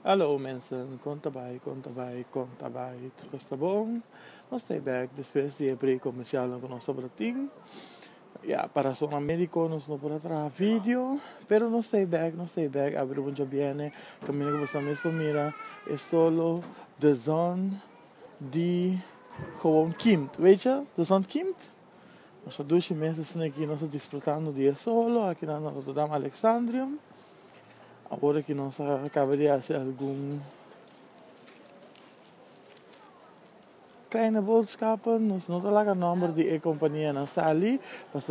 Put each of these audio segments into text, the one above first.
Hallo mensen, conta bem, tudo está bom? Nós estamos back depois de abrir comercial com nosso boletim. Ja, para zona médico nós não podemos trazer vídeo, pero nós estamos back, abrir muito bem, caminho que você mesmo mira, é solo de zon die gewoon kimt, weet je? De zon kimt. Nós dois meses aqui, nós desfrutando dia solo, aqui na Rotterdam Alexandrium. Agora que nós acabamos de fazer algum kleine boodschappen, nós não temos o número de companhia na sali, mas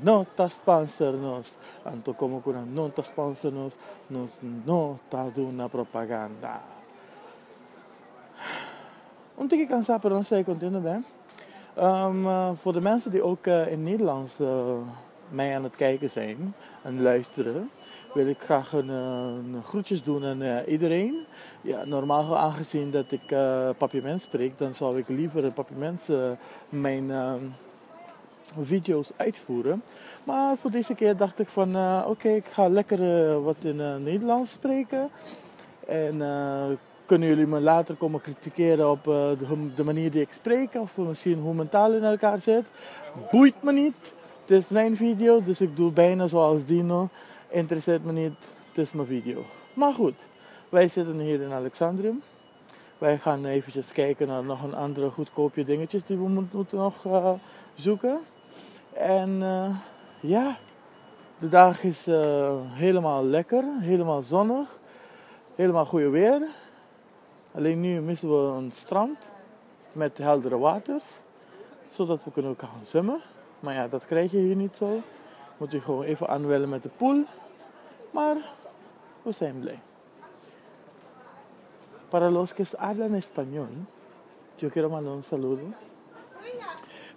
não está sponsor nós. Então como que não está sponsor nós não está dando propaganda. Beetje cansado, maar dan zei ik bem. Voor de mensen die ook in Nederlands mij aan het kijken zijn en luisteren, wil ik graag een groetjes doen aan iedereen. Ja, normaal aangezien dat ik Papiaments spreek, dan zou ik liever in Papiaments mijn video's uitvoeren. Maar voor deze keer dacht ik van oké, ik ga lekker wat in Nederlands spreken. En kunnen jullie me later komen kritiseren op de manier die ik spreek of misschien hoe mijn taal in elkaar zit. Boeit me niet. Het is mijn video, dus ik doe bijna zoals Dino. Interesseert me niet, het is mijn video. Maar goed, wij zitten hier in Alexandrium. Wij gaan eventjes kijken naar nog een andere goedkoopje dingetjes die we moeten nog zoeken. En ja, de dag is helemaal lekker, helemaal zonnig, helemaal goede weer. Alleen nu missen we een strand met heldere waters, zodat we kunnen gaan zwemmen. Maar ja, dat krijg je hier niet zo. Moet je gewoon even aanmelden met de pool. Maar we zijn blij. Para los que hablan español, yo quiero mandar un saludo.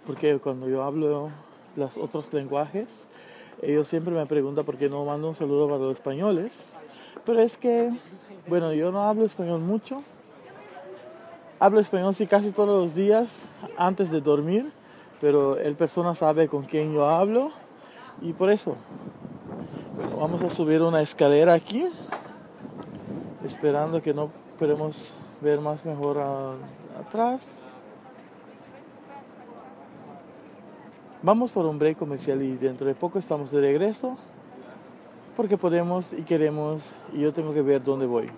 Porque cuando yo hablo los otros lenguajes, ellos siempre me preguntan por qué no mando un saludo para los españoles. Pero es que, bueno, yo no hablo español mucho. Hablo español sí casi todos los días antes de dormir, pero el persona sabe con quién yo hablo y por eso. Bueno, vamos a subir una escalera aquí, esperando que no podemos ver más mejor atrás. Vamos por un break comercial y dentro de poco estamos de regreso, porque podemos y queremos y yo tengo que ver dónde voy.